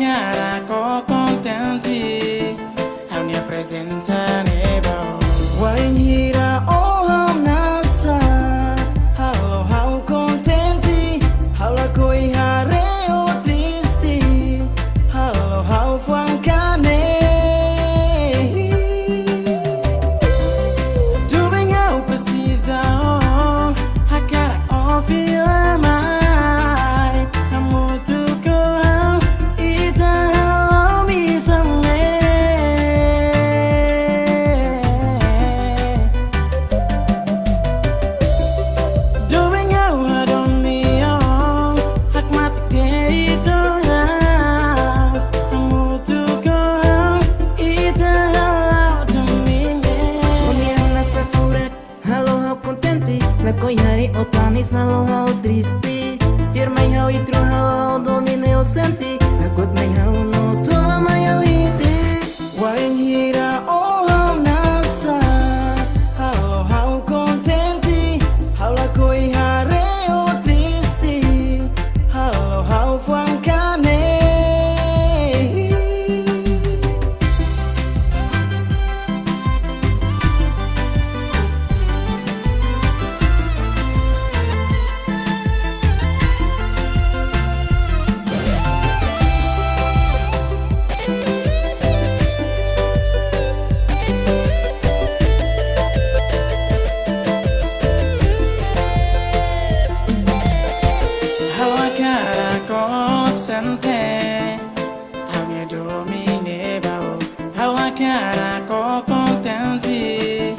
Hakarak contenti a mia presenza nebo. Waring hira ham nasa, halo hau contenti, halo koi hareo tristi, halo hau fuancane. Doing how precisa, Hakarak feel mai, kamu tu kau ita mi samne. Doing how adon mio, hak matik de itu kamu tu kau ita domine. Uniang nasa furat, halo hau contenti, na koi hari otamis halo hau tristi. Fier mai hau itro halo domine o senti, na god mai hau no tova mai hau iti. Waring hira ham nasa, halo hau contenti, halo koi hareo tristi, halo hau fuancane. Hakarak sempre, a mia domine bao. Hakarak contenti,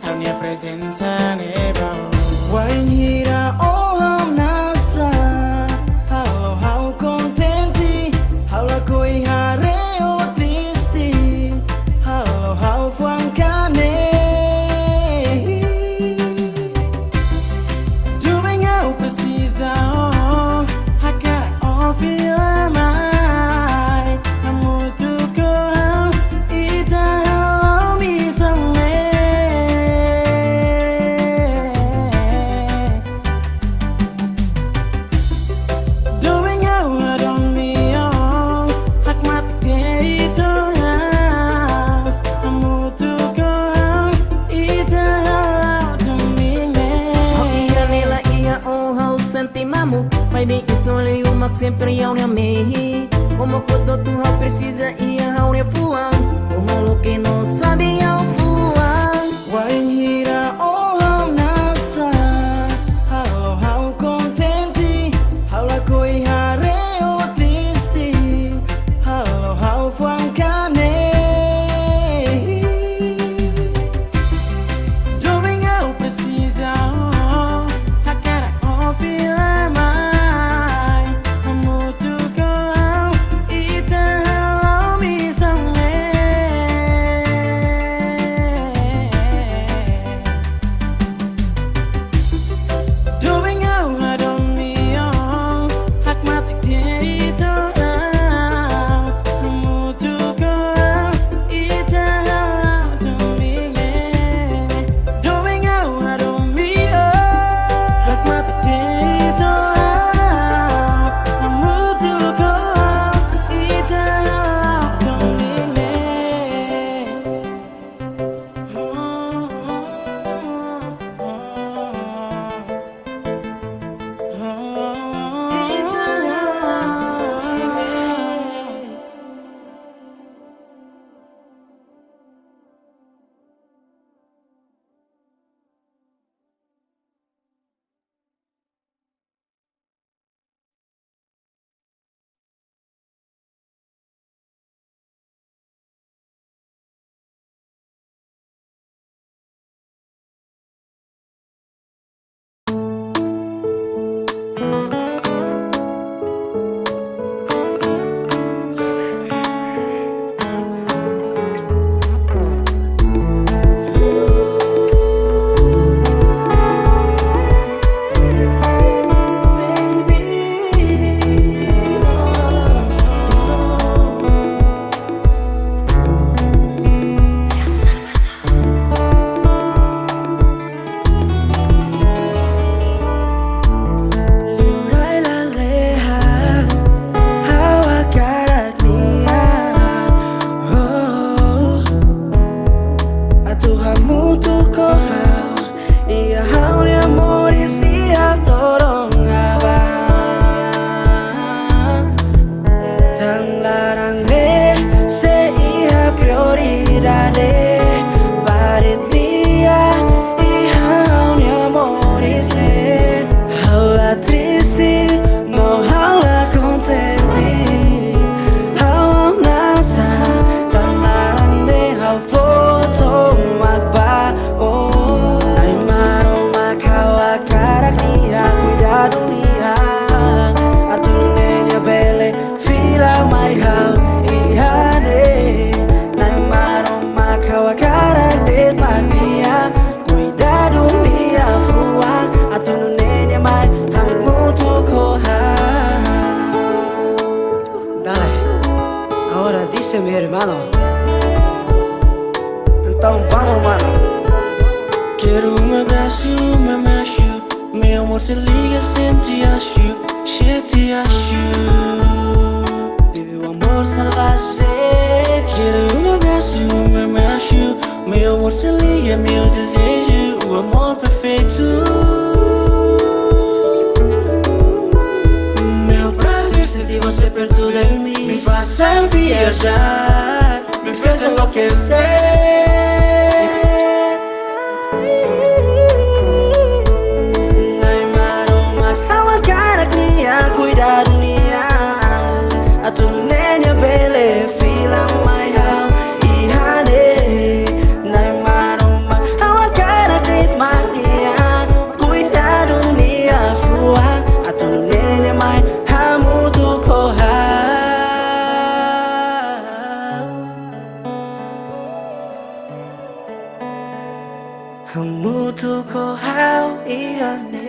a mia presenza ne bao. Waring hira ham nasa, halo hau contenti, halo koi hareo tristi, halo hau fuancane. Doing how precisa, Hakarak feel mai, kamu tu kau ita mi samne. Doing how adon mio, hak matik de itu kamu tu kau ita domine. Hau iya nela iya o hau senti mamu, mai bem isole umak sempre hau ne mehi. Como quando tu hau precisa ia hau ne fuang, o malo que não sabe hau fuang. Waring hira ham nasa, halo hau contenti, halo koi hareo tristi, halo hau fuancane. Doing how precisa, Hakarak feel mai, kamu tu kau ita mi samne. dice mi hermano. Entonces vamos, mano. Quero abraço, meu amor se liga, sente acho, te acho. Vive o amor salvaje. Quero abraço, meu amor se liga, meu desejo, o amor perfeito. Meu prazer sentir você perto de mim, me faça viajar, me fez enlouquecer. Cuidado nia, a tu nenya bele fila mai hao I hane, nai maroma hawa cara dit magia. Cuidado nia fua, a tu nenya mai hamu tu koha. Hamu tu koha I hane.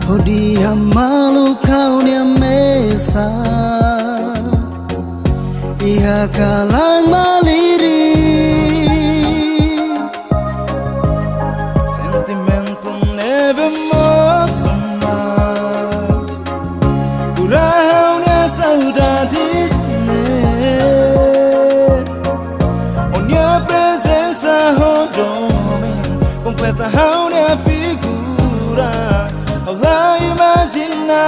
Hodi hamalu kau nia mesa, ia kalang maliri. Sentimentu nebe mosuma, kurang nia saudades ne. Onia presença rodome, completa nia figura. Allah imaginar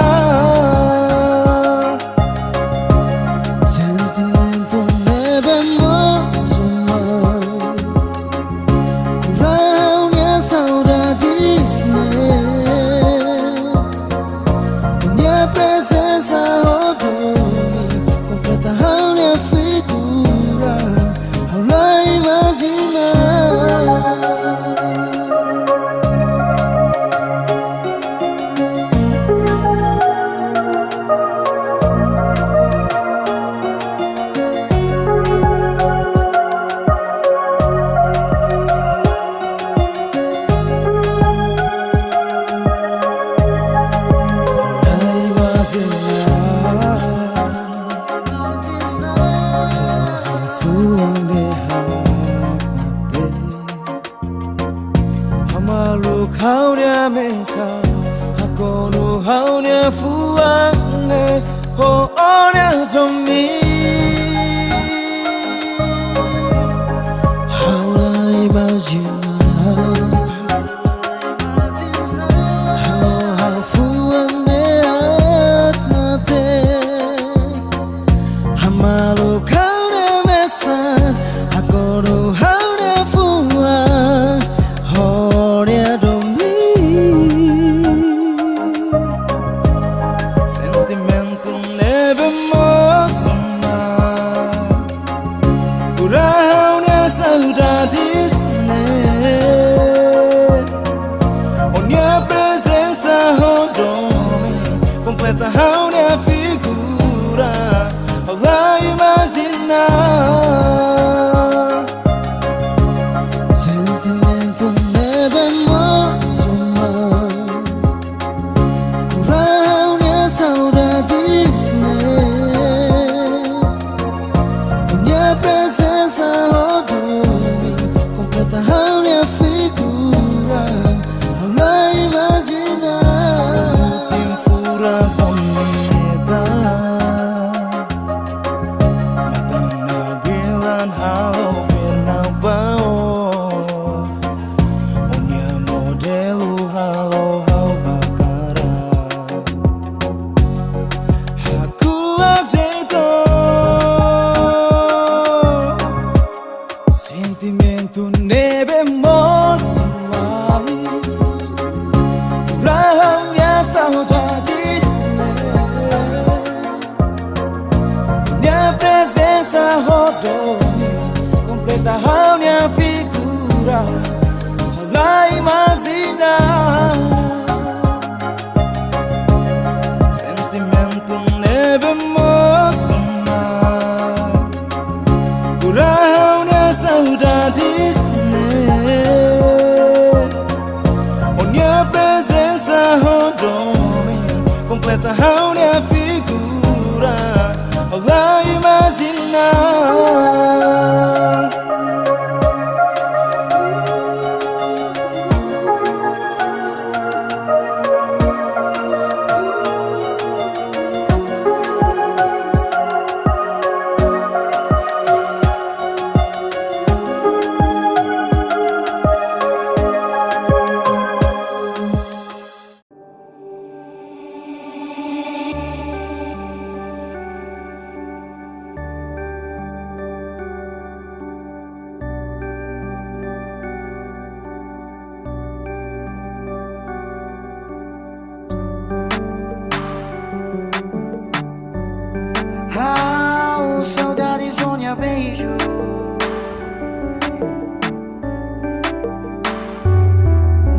sentimento devemos sumar, curar minha saudades, minha presença rodou-me, completa minha figura. Allah imaginar. Presença imaginar. Sentimento neve emocionar. Curau minha saudades, minha presença rodou-me, completa a minha figura. Olá, imaginar. Saudade sonha beijo.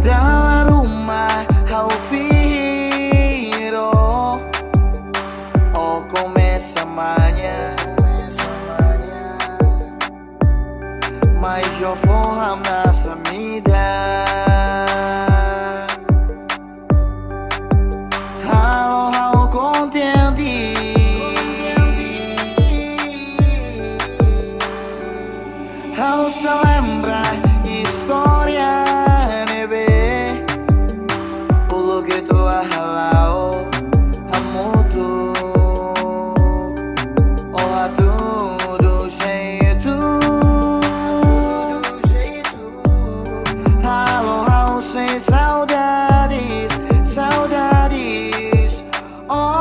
Da rumah ao filho. Oh, começa amanhã. Mas eu vou amar essa vida. Halo, contente. Ao se lembrar história nebe, o que tu ahalao amutu, oh a tudo jeito, halo sem saudades, saudades, oh.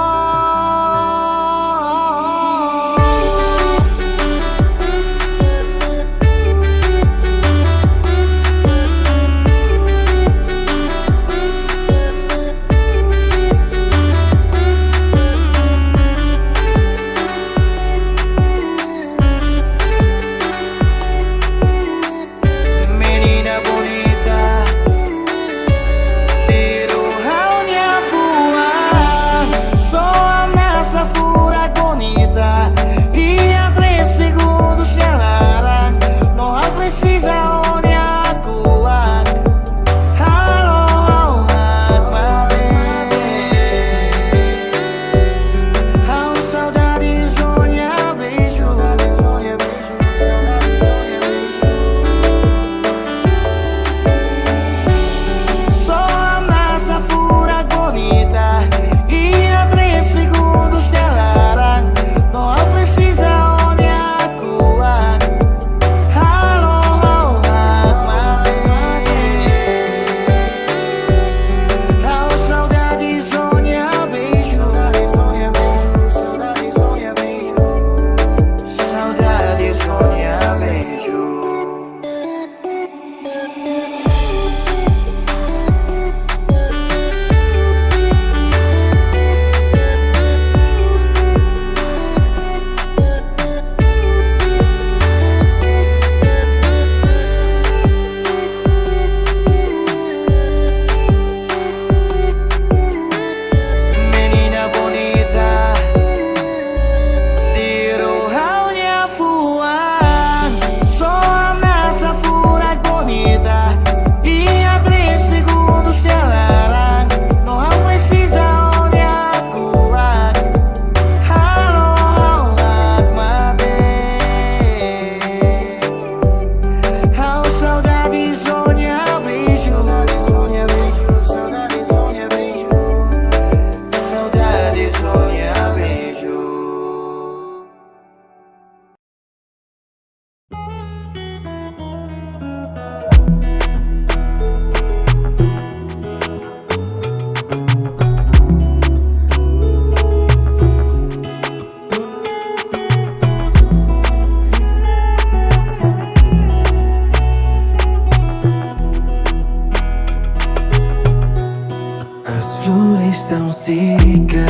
estão secas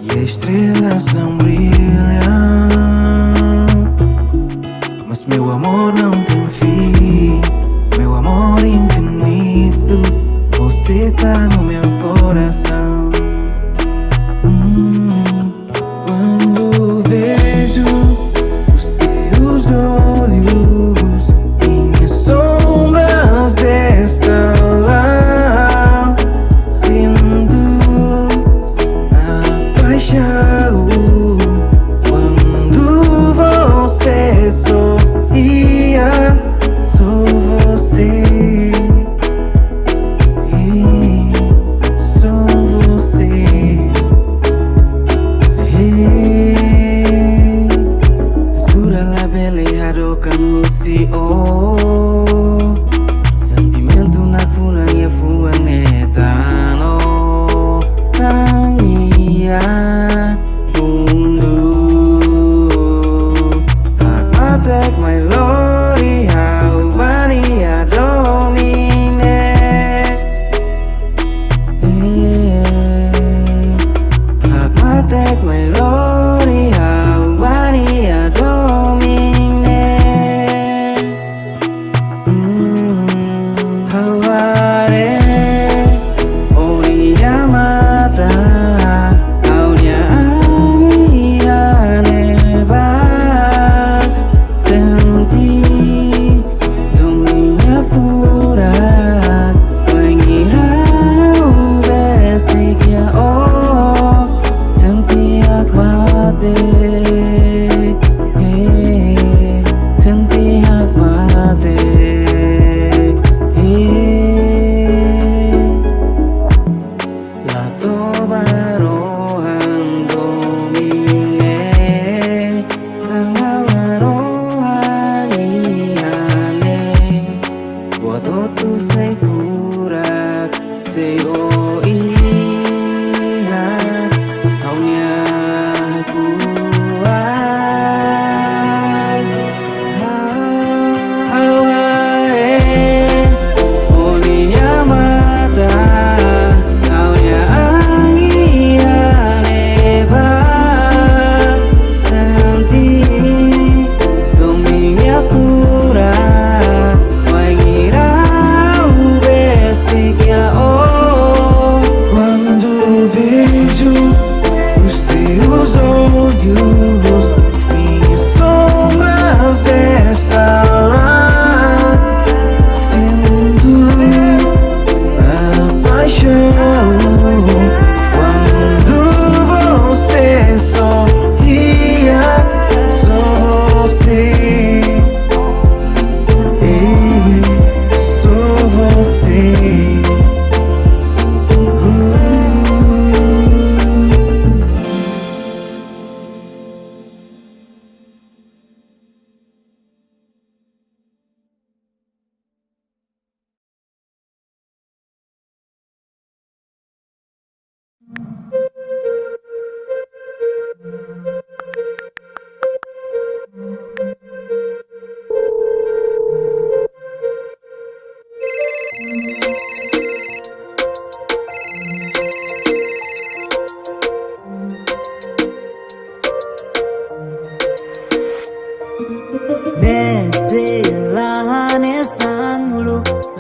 e as estrelas não brilham, mas meu amor não tem fim, meu está no meu coração. Quando vejo os teus olhos, minhas sombras estão lá. Sinto a paixão quando você sorria. Sou você. Oh, sentimento na pulang fuang etano tania mundu Hakarak my lori how mania domine Hakarak my lori how mania domine. Hotu say furak say oh iya haunya kuat haware onia mata haunya angiane ba sentis dominga furak. Quando vejo os teus olhos, minhas sombras estão lá. Sinto a paixão quando você sorria. Sou você. Sou você.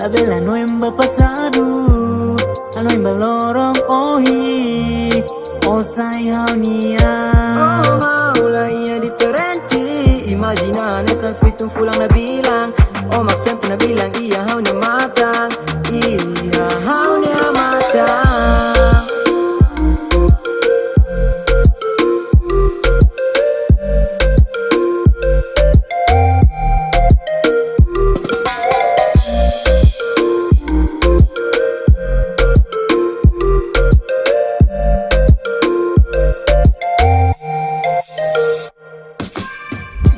La bella no imba pasado, ano imba lorong ohi, oh sayangnya. Oh lainnya diferenti, imajinannya sanskritum pulang na bilang, oh mak sempre na bilang iya haunya matang, iya haunya matang.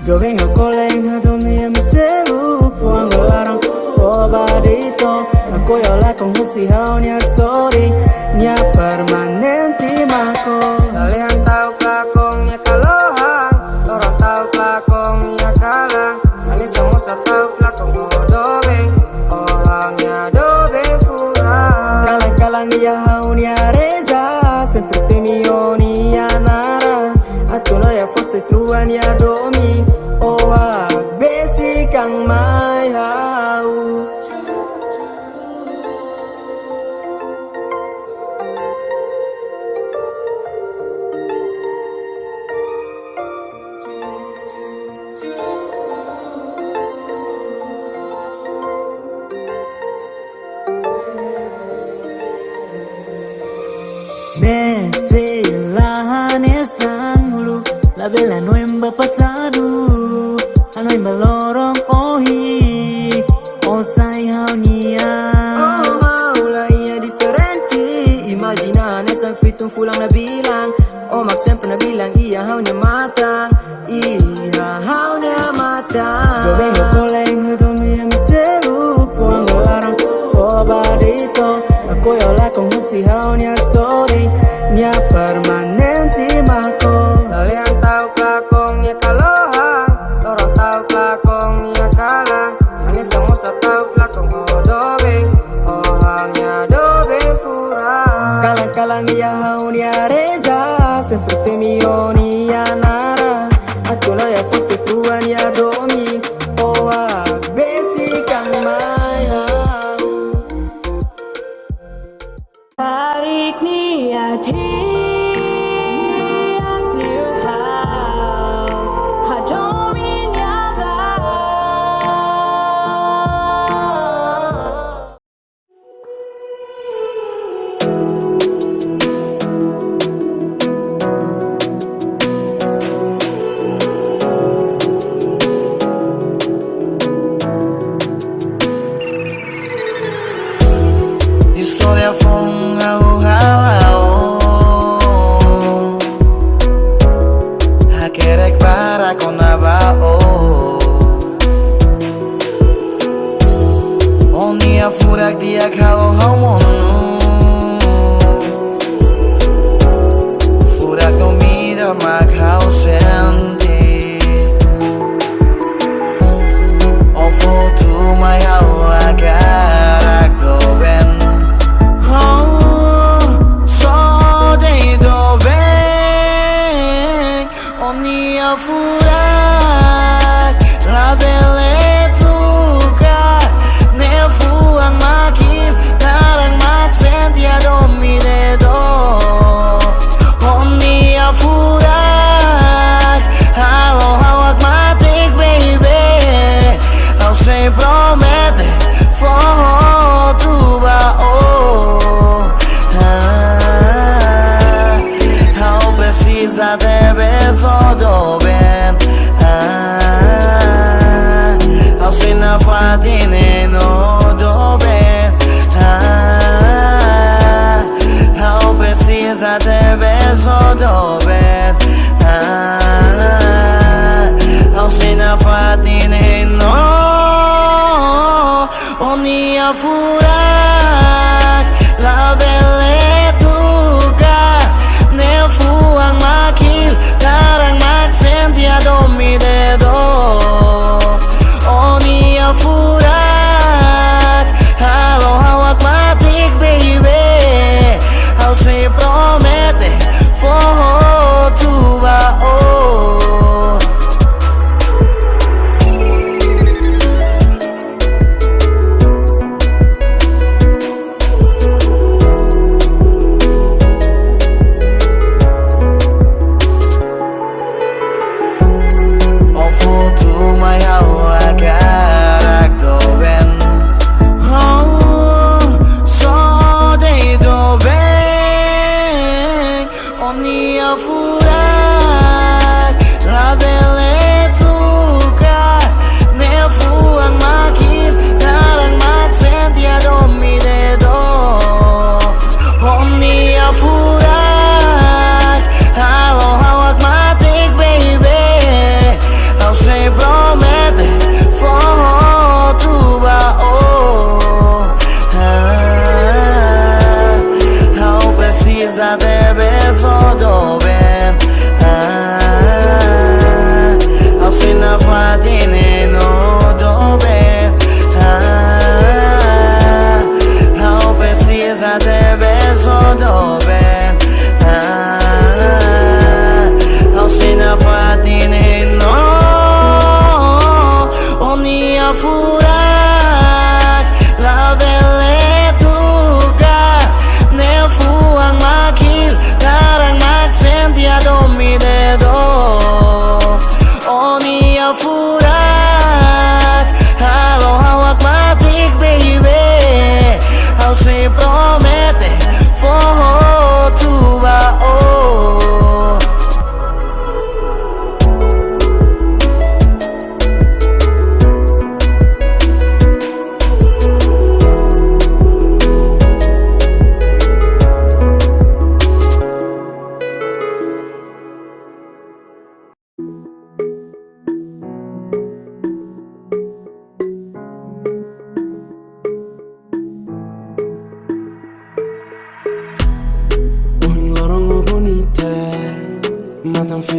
Yo vengo colega donde me celu cuando larang pobadito aku yo la con husihau nya story nya permanenti mako kalian tahu kelakong nya kalohang orang tahu kelakong nya kalang kalian semua tahu kelakong dobeng orangnya dobeng pulang kalang-kalang dia hau nya reza seperti mioni ya nara atau ya fosse tuan ya domi besi kang mai hau La vela no en va pasado, ano en balorong ohi, osai haunia. Oh, la ia diferente, imagina nessa fitung pulang na bilang, mak sempre na bilang ia haunia mata, ia haunia mata. Gawin ko koleng hudumi yang seru, puang larang barito. Ako yola kong si haunia sorry, nya permanente mako. Kalian tahu kelakong nya kalohan, orang tahu kelakong nya kalang. Hanya semua tahu kelakong odobeng, oh hanya dobeng fura. Kalang-kalang ya haunia reza, seperti mioni ya nara. Aku lo ya pasti tuan ya domi, oh besi kang maya. Tarik niat hiang liuhau hadomin yaba. Historia fong halau Hakarak para konabao Onia furak diak halo haumonu Furak no mira mak hausente O foto mai hau hakarak doben furak la beletuka ne fuang makin tarang maksen dia dominedo onia furak halo hawak matik baby I'll say promete for tu ba how precisa de beso do nafatin no doben how precisa de beso doben how nafatin no onia furak la beletuka ne fuang makil tarang maksen dia dominedo furak halo hawak matik baby I'll say promete for tu ba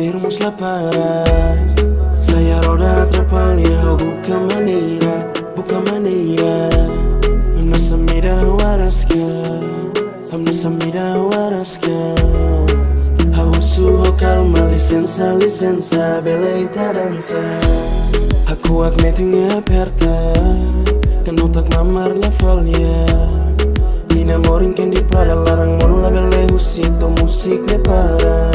irmos la para. Saya roda atrapalnya, bukan maneira. Nasa mira waraska, nasa mira waraska. Hausu calma, licença, beleita dança. Aku meetingnya aperta, kan otak mamar la folha. Mina morin kan di Prada, larang mono la belle uscito, musik ne para.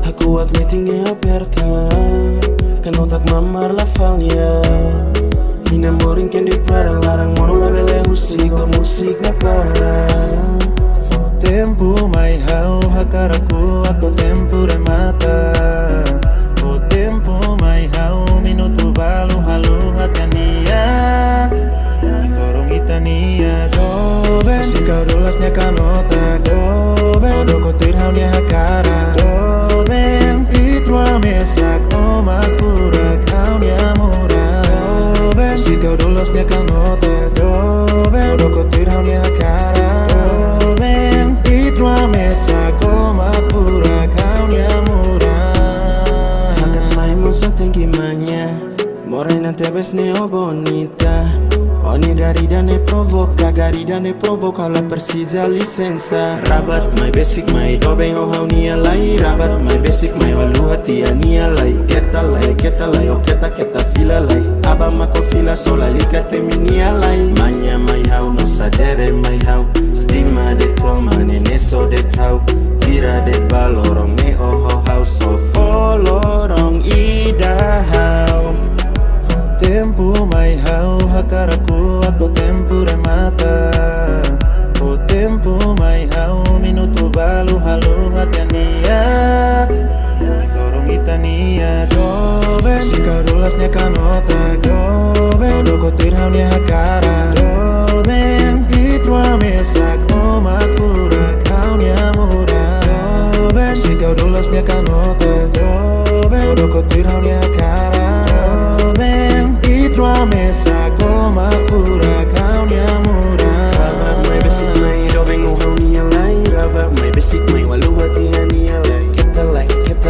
Aku meetingnya aperta, kan otak mamar la folha. Mina morin kan di Prada, larang mono la belle uscito, musik ne para. Tempo mai hau hakaraku atau tempo remata. O tempo mai hau minuto balu halu hatania. Lorong itania doben. Si kau dolasnya kanota doben. Doko tirhaunya hakara doben. Itwa mesak omak pura kaunya murah doben. Si kau dolasnya kanota doben. Doko tirhaunya hakara doben. Itwa mesak omak pura kaunya murah. Hakat mai mosa tenki manya. Morena te ves neo bonita. Ogni garida ne provoca la precisa licenza. Rabat my basic my dobe o haunia lai. Rabat my basic my walu hati ania lai. Keta lai o keta fila lai. Aba mako fila sola lika teminia lai. Manya my hau no sadere my hau. Stima de toma nene so de hau. Tira de balorong ne oho hau. So folorong ida hau. Tempo mai hau hakaraku atau tempo remata. O tempo mai hau minuto balu halu hatania. Lorong itania doben. Si kau dolasnya kanota doben. Doko tirhaunya hakara doben. Itwa mesak omak pura kaunya murah doben. Si kau dolasnya kanota doben. Doko tirhaunya hakara doben. Itwa mesak omak pura kaunya murah. Rabat my basic my dobe o haunia lai. Rabat my basic my walu hati ania lai. Keta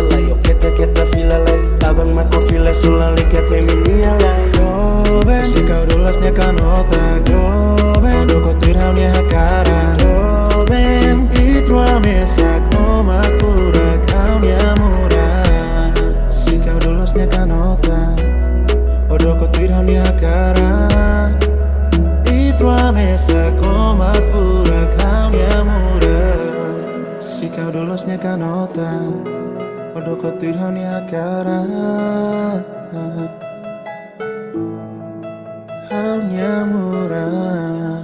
lai o keta fila lai. Abang mako fila sola lika teminia lai. Doben. Si kau dolasnya kanota doben. Doko tirhaunya hakara doben. Itwa mesak omak pura kaunya murah. Si kau dolasnya kanota doko tirhaunya hakara. Itwa mesak omak pura kaunya murah. Si kau dolasnya kanota doko tirhaunya hakara. Kaunya murah.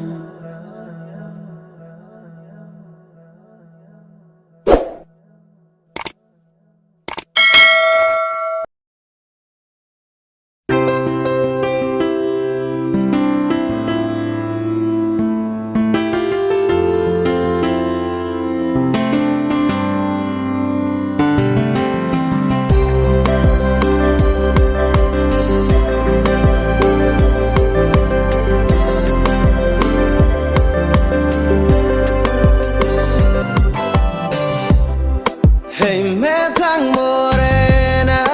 Hey metang morena,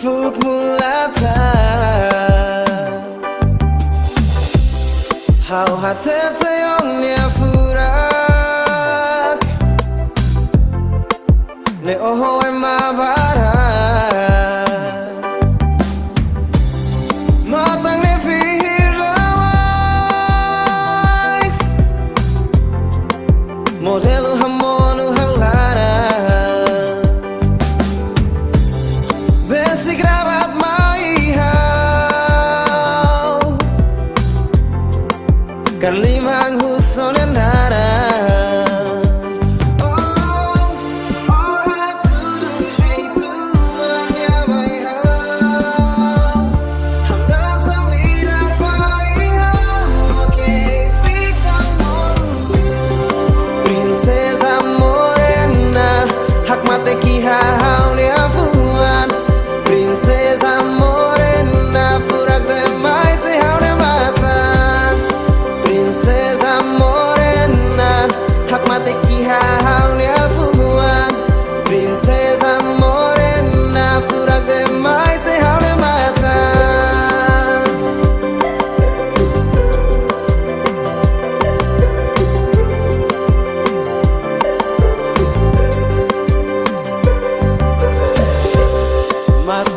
fuk mulata. Hau hatete ongnya furak, ne oho emabara. Matang ne fihir lawais, modelo hamonu halara. Besi gravat mai hau, karlimang huson endara. All I do is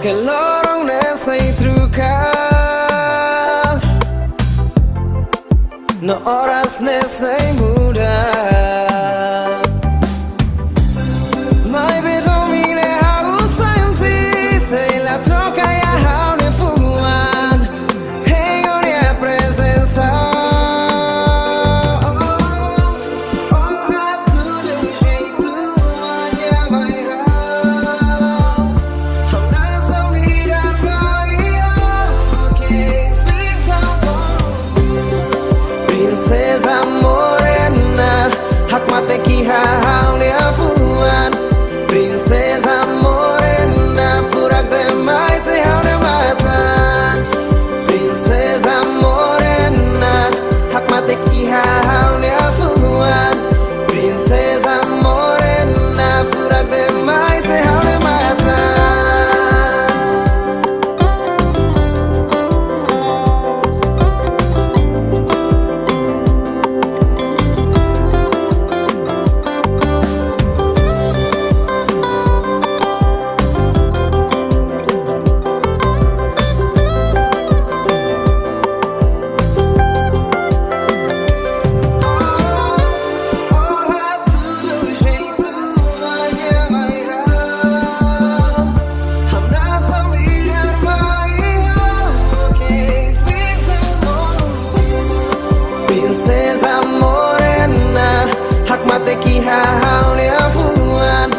que lorong nessa trucar no horas nessa muda mai beso mine haru sempre sei la troca ya haune fuan hey on ya presença mate que haune afuan princesa morena furak demais se haune matan princesa morena hak mate que haune afuan princesa morena furak demais se haune matan princesa morena hak mate que haune afuan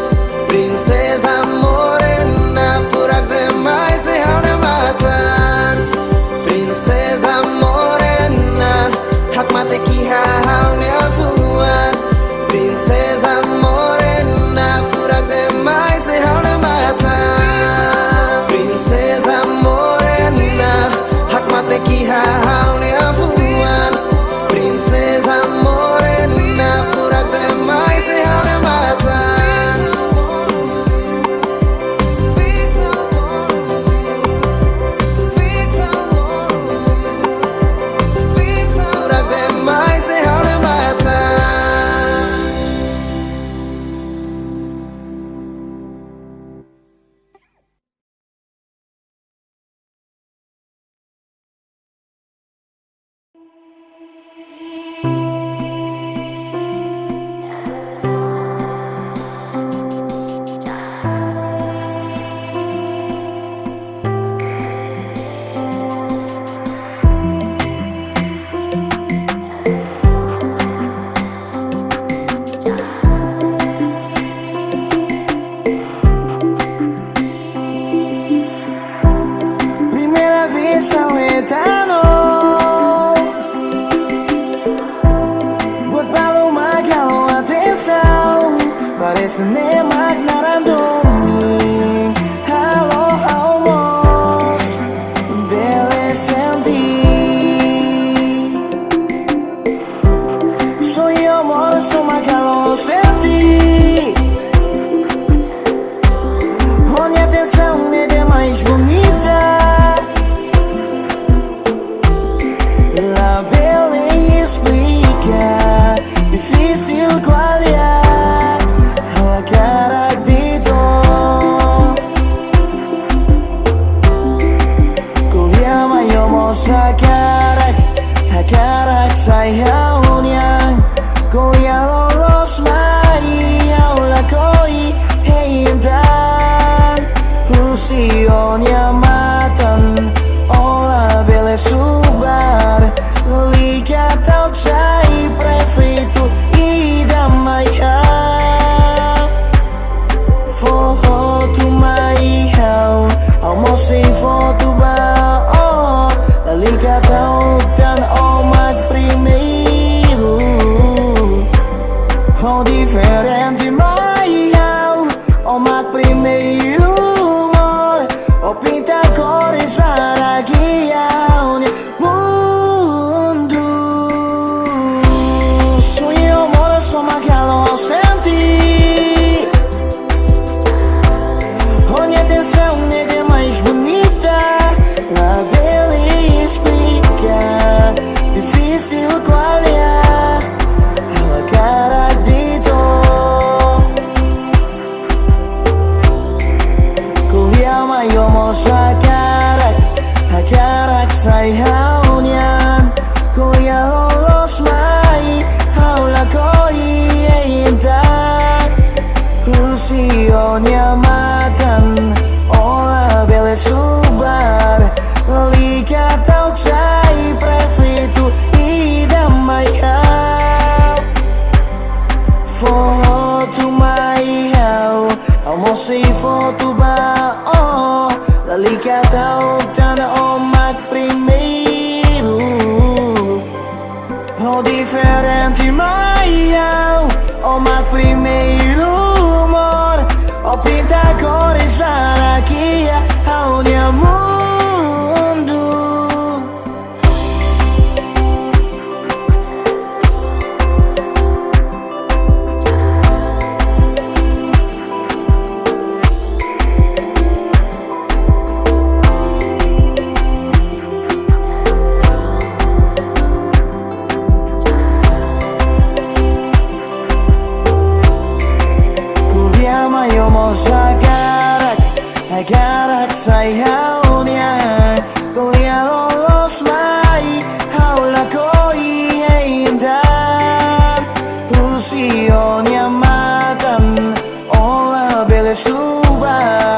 princesa morena furak demais se haune matan princesa morena hak mate que haune afuan princesa morena furak demais se haune matan princesa morena hak mate que haune afuan princesa morena furak demais se haune matan furak demais se haune matan. Primeira vista ao eterno buat paloma kalau atenção parece nem magnarandumi halo almos belescendi sonho mole soma kalau senti onde a atenção é demais bonita. La bella explica, difícil qualiar Hakarak dito Kuliah mayo mo Hakarak sayaw niyang Kuliah lolos mayaw lakoi Heintan Husion yamatan Ola bele subar Likat tauk sai prefeito idamaya Foto maihau Almost sem foto ba oh Likat tauk dan omat primeiro Oh diferente maihau Omat primeiro Oh pinta sayang niyan kuliah lolos mai haula koi intan usionya matan ola bele subar lika tau sai prefeito idam mai hau foto mai hau almost foto ba oh lika tau tana omak primeiro o diferente mai hau omak primeiro amor o pinta cores para que hau nya mundo kuliah mayo mo Hakarak sayang niyan kuliah lolos mai haula koi intan usionya matan ola bele subar